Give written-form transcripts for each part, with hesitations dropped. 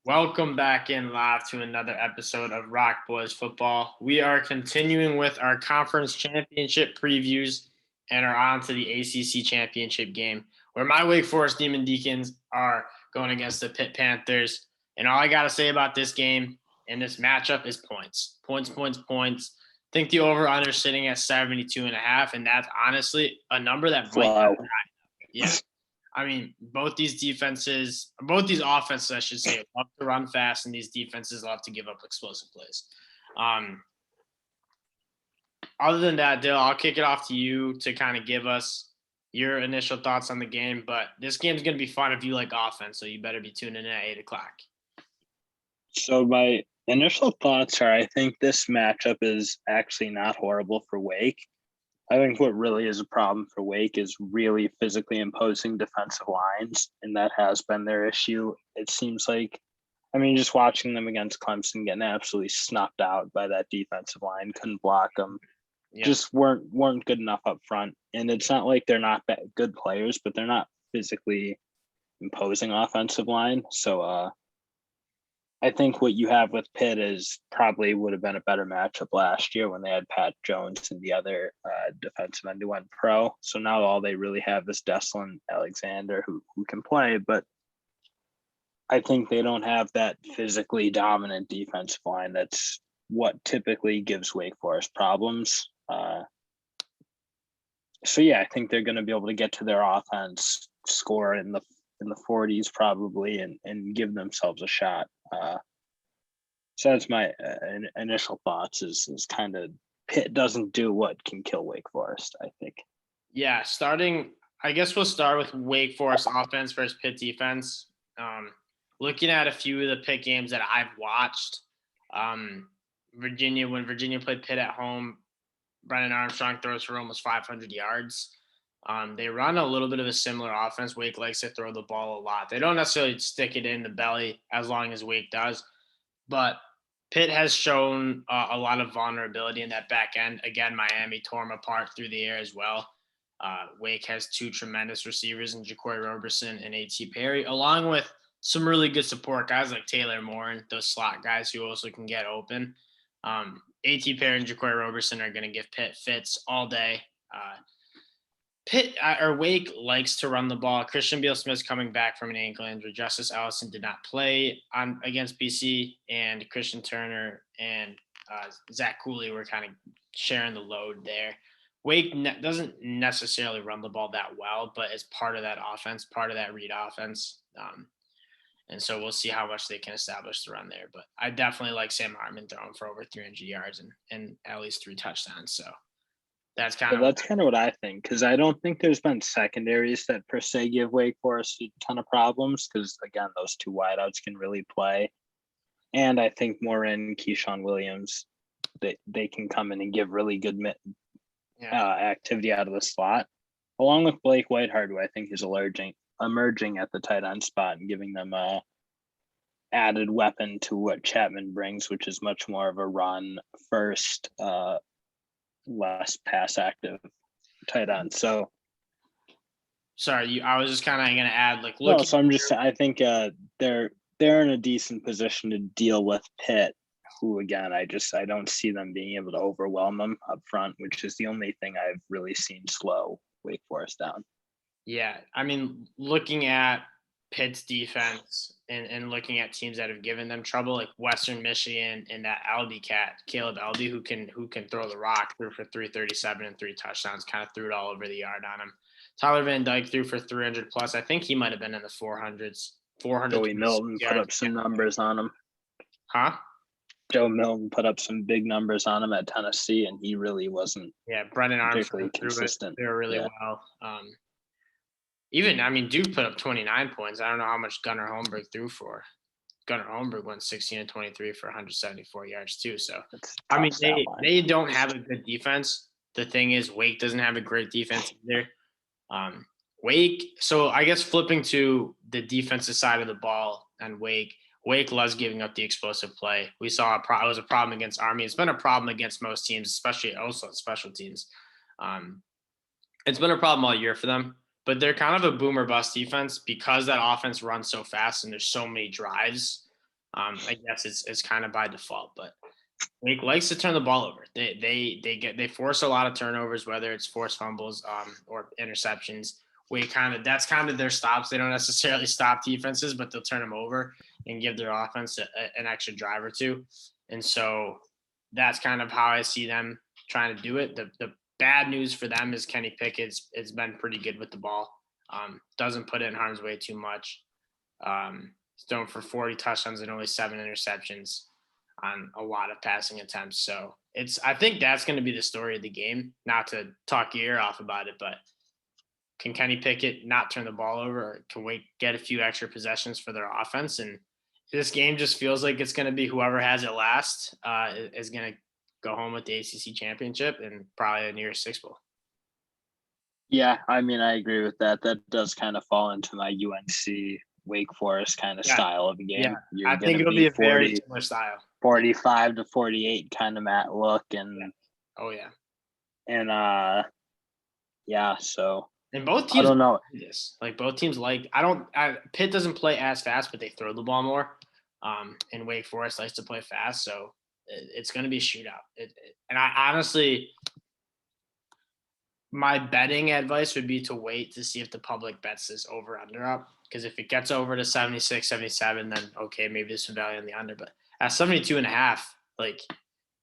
Welcome back in live to another episode of Rock Boys Football. We are continuing with our conference championship previews and are on to the ACC championship game where my Wake Forest Demon Deacons are going against the Pitt Panthers. And all I got to say about this game and this matchup is points. Points, points, points. I think the over-under is sitting at 72.5, and that's honestly a number that might not Wow. be high. Yeah. I mean, both these offenses, I should say, love to run fast, and these defenses love to give up explosive plays. Other than that, Dill, I'll kick it off to you to kind of give us your initial thoughts on the game. But this game's going to be fun if you like offense, so you better be tuning in at 8 o'clock. So my initial thoughts are I think this matchup is actually not horrible for Wake. I think what really is a problem for Wake is really physically imposing defensive lines, and that has been their issue. It seems like, just watching them against Clemson getting absolutely snuffed out by that defensive line, couldn't block them, just weren't good enough up front. And it's not like they're not good players, but they're not physically imposing offensive line. So I think what you have with Pitt is probably would have been a better matchup last year when they had Pat Jones and the other defensive end who went pro. So now all they really have is Deslin Alexander who can play, but I think they don't have that physically dominant defensive line. That's what typically gives Wake Forest problems. So yeah, I think they're going to be able to get to their offense, score in the 40s probably, and give themselves a shot. So that's my initial thoughts. Is kind of Pitt doesn't do what can kill Wake Forest, I think. Yeah, I guess we'll start with Wake Forest offense versus Pitt defense. Looking at a few of the Pitt games that I've watched, when Virginia played Pitt at home, Brennan Armstrong throws for almost 500 yards. They run a little bit of a similar offense. Wake likes to throw the ball a lot. They don't necessarily stick it in the belly as long as Wake does, but Pitt has shown a lot of vulnerability in that back end. Again, Miami tore them apart through the air as well. Wake has two tremendous receivers in Ja'Cory Roberson and A.T. Perry, along with some really good support guys like Taylor Moore and those slot guys who also can get open. A.T. Perry and Ja'Cory Roberson are going to give Pitt fits all day. Wake likes to run the ball. Christian Beal-Smith's coming back from an ankle injury. Justice Ellison did not play against BC, and Christian Turner and Zach Cooley were kind of sharing the load there. Wake doesn't necessarily run the ball that well, but it's part of that offense, part of that read offense. And so we'll see how much they can establish the run there. But I definitely like Sam Hartman throwing for over 300 yards and at least 3 touchdowns. So that's kind of what I think, because I don't think there's been secondaries that per se give Wake Forest a ton of problems, because again, those two wideouts can really play. And I think Morin, Keyshawn Williams, they can come in and give really good activity out of the slot, along with Blake Whiteheart, who I think is emerging at the tight end spot and giving them a added weapon to what Chapman brings, which is much more of a run first, less pass active tight end. So sorry, I was just kind of going to add look. So I think they're in a decent position to deal with Pitt, who again I don't see them being able to overwhelm them up front, which is the only thing I've really seen slow Wake Forest down. Yeah, I mean, looking at Pitt's defense and looking at teams that have given them trouble, like Western Michigan and that Caleb Elby, who can throw the rock, threw for 337 and 3 touchdowns, kind of threw it all over the yard on him. Tyler Van Dyke threw for 300 plus. I think he might have been in the 400s. 400. Joey Milton put up some numbers on him. Huh? Joe Milton put up some big numbers on him at Tennessee, and he really wasn't. Yeah, Brendan Armstrong consistent. They were really well. Duke put up 29 points. I don't know how much Gunnar Holmberg threw for. Gunnar Holmberg went 16 and 23 for 174 yards too. So, they don't have a good defense. The thing is, Wake doesn't have a great defense either. So I guess flipping to the defensive side of the ball and Wake loves giving up the explosive play. We saw it was a problem against Army. It's been a problem against most teams, especially also special teams. It's been a problem all year for them. But they're kind of a boomer bust defense because that offense runs so fast and there's so many drives. I guess it's kind of by default, but Wake likes to turn the ball over. They force a lot of turnovers, whether it's forced fumbles or interceptions. That's kind of their stops. They don't necessarily stop defenses, but they'll turn them over and give their offense an extra drive or two. And so that's kind of how I see them trying to do it. The bad news for them is Kenny Pickett's has been pretty good with the ball. Doesn't put it in harm's way too much. He's thrown for 40 touchdowns and only 7 interceptions on a lot of passing attempts. So I think that's going to be the story of the game. Not to talk your ear off about it, but can Kenny Pickett not turn the ball over, or can Wake get a few extra possessions for their offense? And this game just feels like it's going to be whoever has it last is going to go home with the ACC championship and probably a near Six Bowl. Yeah, I mean, I agree with that. That does kind of fall into my UNC Wake Forest kind of style of a game. Yeah, I think it'll be a very similar style. 45 to 48 kind of mat look. And oh yeah. And so and both teams I don't know. Both teams Pitt doesn't play as fast, but they throw the ball more. And Wake Forest likes to play fast, so it's going to be a shootout. And I honestly, my betting advice would be to wait to see if the public bets this over under up. Because if it gets over to 76, 77, then okay, maybe there's some value on the under. But at 72.5,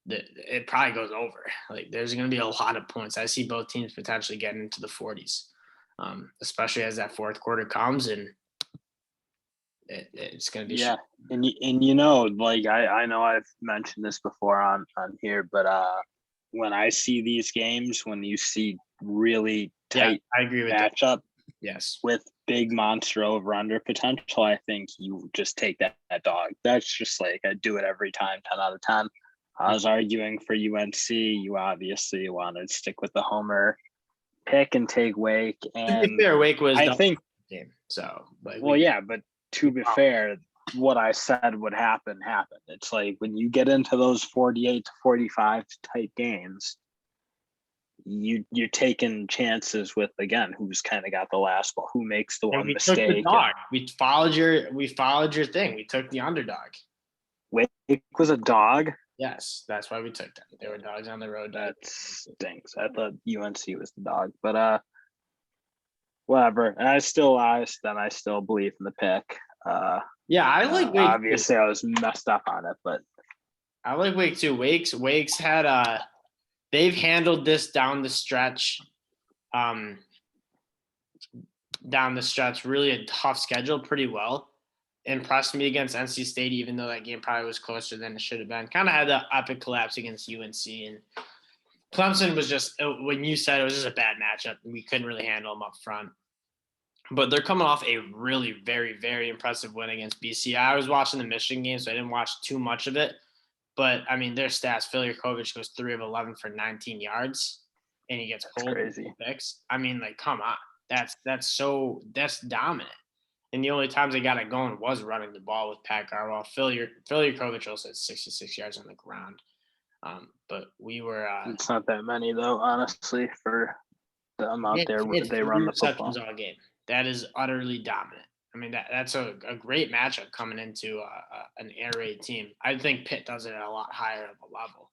it probably goes over. There's going to be a lot of points. I see both teams potentially getting into the 40s, especially as that fourth quarter comes, and it's going to be yeah. And I know I've mentioned this before on here, but when I see these games, when you see really tight I agree with matchup, that. Yes, with big monster over under potential, I think you just take that dog. That's just I do it every time, 10 out of 10. I was arguing for UNC. You obviously want to stick with the homer pick and take Wake. And to be fair, Wake was game. So but to be fair, what I said would happen happened. It's when you get into those 48 to 45 type games, you're taking chances with, again, who's kind of got the last ball, who makes the one mistake. Took the dog. We followed your thing. We took the underdog. Wake was a dog. Yes, that's why we took them. They were dogs on the road. That stinks. I thought UNC was the dog, but whatever. And I still believe in the pick. Yeah, I like Wake. Obviously, I was messed up on it, but I like Wake too. Wake's had they've handled this down the stretch. Really a tough schedule pretty well. Impressed me against NC State, even though that game probably was closer than it should have been. Kind of had the epic collapse against UNC, and Clemson was just, when you said it was just a bad matchup, we couldn't really handle them up front. But they're coming off a really very, very impressive win against BC. I was watching the Michigan game, so I didn't watch too much of it. But I mean, their stats: Filyakovich goes 3 of 11 for 19 yards, and he gets pulled in picks. I mean, come on, that's dominant. And the only times they got it going was running the ball with Pat Garwell. Filyakovich also had 66 yards on the ground. But we were. It's not that many, though, honestly, for the amount there where they run the football. All game. That is utterly dominant. I mean, that's a great matchup coming into an air raid team. I think Pitt does it at a lot higher of a level.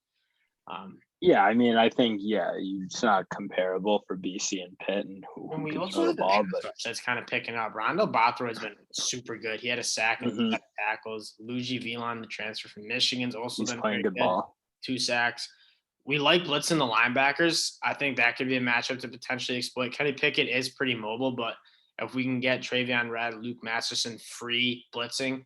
Yeah, I mean, I think it's not comparable for BC and Pitt, and who we can also throw the ball, but that's kind of picking up. Rondo Bothroyd has been super good. He had a sack and tackles. Luigi Vilon, the transfer from Michigan's also been playing good ball. 2 sacks. We like blitzing the linebackers. I think that could be a matchup to potentially exploit. Kenny Pickett is pretty mobile, but if we can get Travion Red, Luke Masterson free blitzing,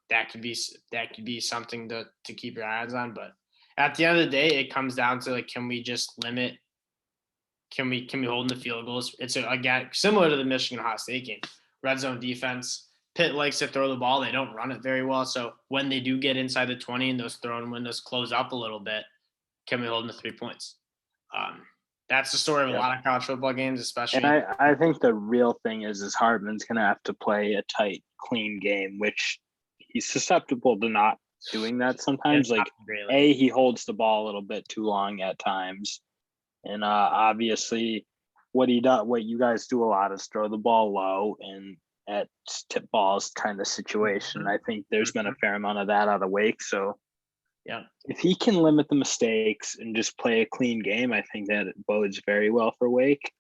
that could be something to keep your eyes on. But at the end of the day, it comes down to can we just limit? Can we hold in the field goals? It's again similar to the Michigan Ohio State game. Red zone defense. Pitt likes to throw the ball. They don't run it very well. So when they do get inside the 20 and those throwing windows close up a little bit, can we hold in the 3 points? That's the story of a lot of college football games, especially. And I think the real thing is Hardman's going to have to play a tight, clean game, which he's susceptible to not doing that sometimes. He holds the ball a little bit too long at times. And obviously what you guys do a lot is throw the ball low at tip balls kind of situation. I think there's been a fair amount of that out of Wake. So Yeah. if he can limit the mistakes and just play a clean game, I think that it bodes very well for Wake.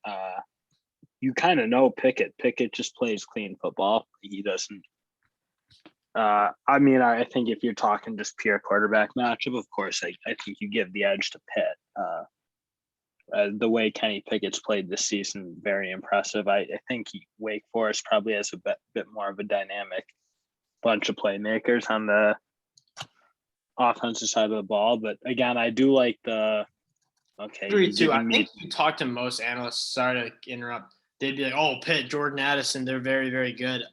You kind of know Pickett. Pickett just plays clean football. He doesn't. I think if you're talking just pure quarterback matchup, of course, I think you give the edge to Pitt. The way Kenny Pickett's played this season, very impressive. I think Wake Forest probably has a bit more of a dynamic bunch of playmakers on the offensive side of the ball. But again, I do like the Agree too. I think you talk to most analysts. Sorry to interrupt. They'd be like, "Oh, Pitt, Jordan Addison, they're very, very good.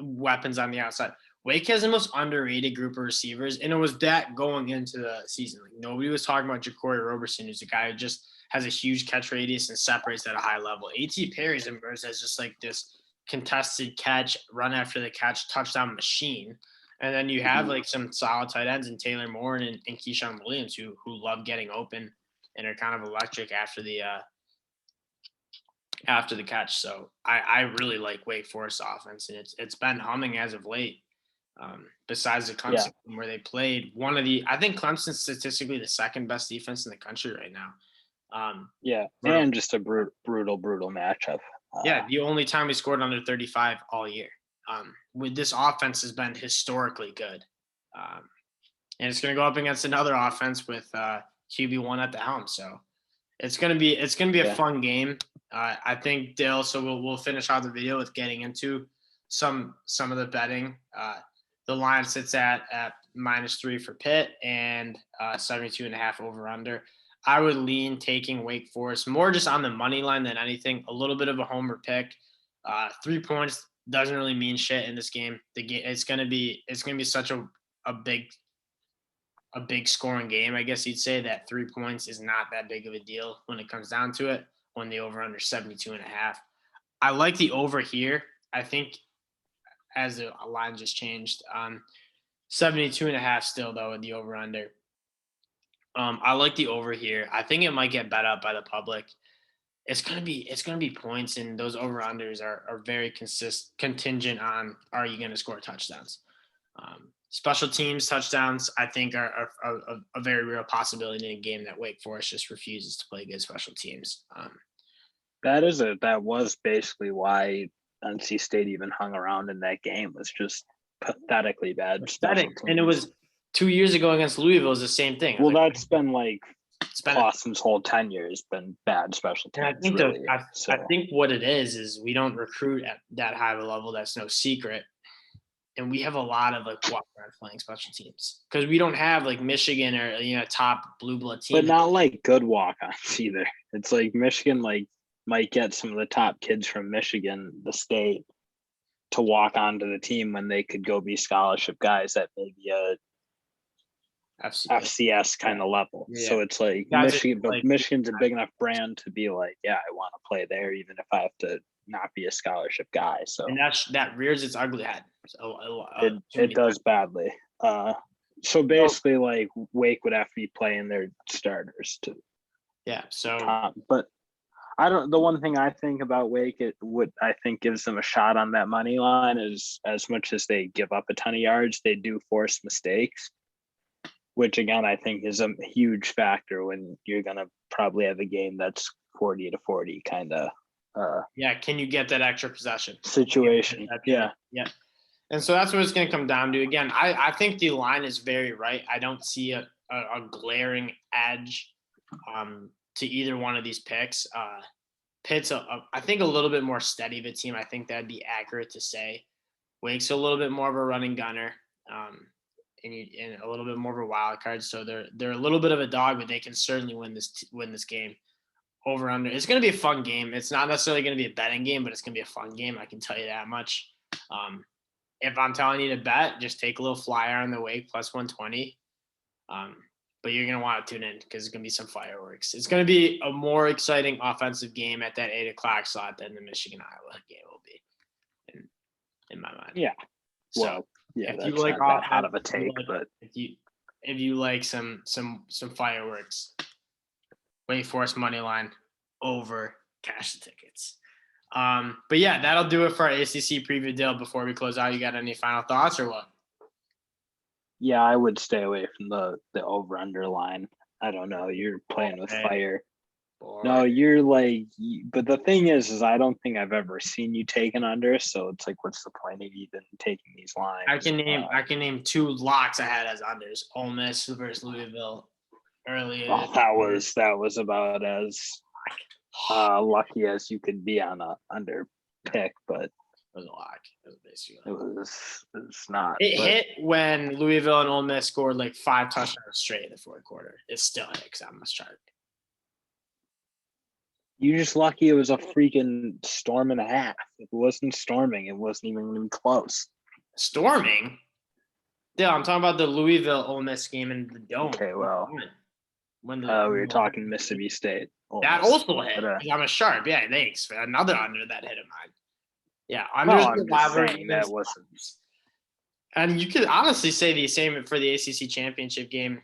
Weapons on the outside." Wake has the most underrated group of receivers, and it was that going into the season. Like nobody was talking about Jacory Roberson, who's a guy who just has a huge catch radius and separates at a high level. A.T. Perry's emerged as just like this contested catch, run after the catch, touchdown machine. And then you have like some solid tight ends in Taylor Moore and Keyshawn Williams who love getting open and are kind of electric after the catch. So I really like Wake Forest offense, and it's been humming as of late. Besides the Clemson where they played I think Clemson's statistically the second best defense in the country right now. And just a brutal matchup. The only time we scored under 35 all year. With this offense has been historically good. And it's going to go up against another offense with QB1 at the helm. So it's going to be a fun game. I think Dale, so we'll finish out the video with getting into some of the betting. The line sits at -3 for Pitt and 72.5 over under. I would lean taking Wake Forest more just on the money line than anything. A little bit of a homer pick. 3 points doesn't really mean shit in this game. It's gonna be such a big scoring game. I guess you'd say that 3 points is not that big of a deal when it comes down to it. When the over under 72.5. I like the over here. I think as a line just changed. 72.5 still though with the over under. I like the over here. I think it might get bet up by the public. It's gonna be points, and those over unders are very contingent on are you gonna score touchdowns. Special teams touchdowns, I think, are a very real possibility in a game that Wake Forest just refuses to play good special teams. That was basically why NC State even hung around in that game. Was just pathetically bad. And it was 2 years ago against Louisville. Is the same thing. Well, that's been like Boston's whole tenure has been bad special teams. I think what it is we don't recruit at that high of a level. That's no secret. And we have a lot of like walk-ons playing special teams because we don't have like Michigan or top blue blood team, but not like good walk-ons either. It's like Michigan might get some of the top kids from Michigan, the state, to walk onto the team when they could go be scholarship guys at maybe a FCS kind of level. Yeah. So it's like Michigan, but Michigan's a big enough brand to be like, I want to play there even if I have to not be a scholarship guy. So and that rears its ugly head. So it does badly. So basically, like Wake would have to be playing their starters too. Yeah. So, but I don't. The one thing I think about Wake, I think gives them a shot on that money line is as much as they give up a ton of yards, they do force mistakes, which again I think is a huge factor when you're gonna probably have a game that's 40-40 kind of. Can you get that extra possession situation? Yeah. And so that's what it's going to come down to. Again, I think the line is very right. I don't see a glaring edge to either one of these picks. Pitt's, I think, a little bit more steady of a team. I think that'd be accurate to say. Wake's a little bit more of a running gunner, and a little bit more of a wild card. So they're a little bit of a dog, but they can certainly win this game. Over under. It's going to be a fun game. It's not necessarily going to be a betting game, but it's going to be a fun game. I can tell you that much. If I'm telling you to bet, just take a little flyer on the Wake plus 120. But you're going to want to tune in because there's going to be some fireworks. It's going to be a more exciting offensive game at that 8:00 slot than the Michigan-Iowa game will be, in my mind. Yeah. So if you like not that hot of a take, but if you like some fireworks, Wake Forest money line over, cash the tickets. But yeah, that'll do it for our ACC preview deal. Before we close out, you got any final thoughts or what? Yeah, I would stay away from the over under line. I don't know. You're playing with fire. No, you're like, but the thing is I don't think I've ever seen you take an under. So it's like, what's the point of even taking these lines? I can name 2 locks I had as unders. Ole Miss versus Louisville earlier. Oh, that was about as lucky as you could be on a under pick, but it was a lock. It was basically. It was not. It hit when Louisville and Ole Miss scored like 5 touchdowns straight in the fourth quarter. It still hit because I'm a shark. You're just lucky it was a freaking storm and a half. If it wasn't storming, it wasn't even going to be close. Storming? Yeah, I'm talking about the Louisville Ole Miss game in the Dome. Okay, well, when we were talking Mississippi State. That also hit. I'm a sharp. Yeah, thanks for another under that hit of mine. Yeah, I'm just saying that wasn't. And you could honestly say the same for the ACC championship game.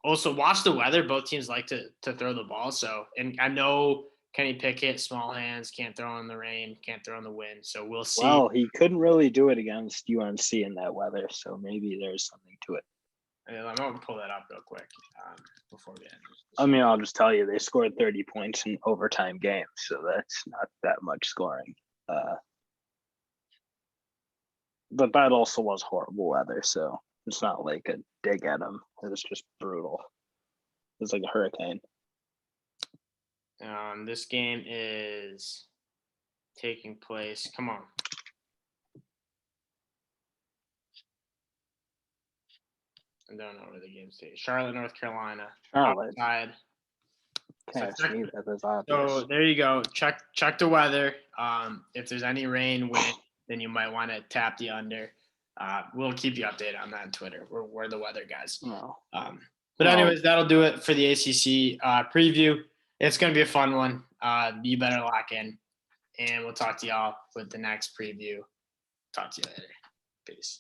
Also, watch the weather. Both teams like to throw the ball. So, and I know Kenny Pickett, small hands, can't throw in the rain, can't throw in the wind. So we'll see. Well, he couldn't really do it against UNC in that weather. So maybe there's something to it. I'm going to pull that up real quick before we end. I mean, I'll just tell you, they scored 30 points in overtime games. So that's not that much scoring. But that also was horrible weather. So it's not like a dig at them. It was just brutal. It was like a hurricane. This game is taking place. Come on. I don't know where the game's taking. Charlotte, North Carolina. Charlotte. Outside. Can't see that. That's obvious. So there you go. Check the weather. If there's any rain, wind, then you might want to tap the under. We'll keep you updated on that on Twitter. We're the weather guys. No. But anyways, that'll do it for the ACC preview. It's going to be a fun one. You better lock in. And we'll talk to y'all with the next preview. Talk to you later. Peace.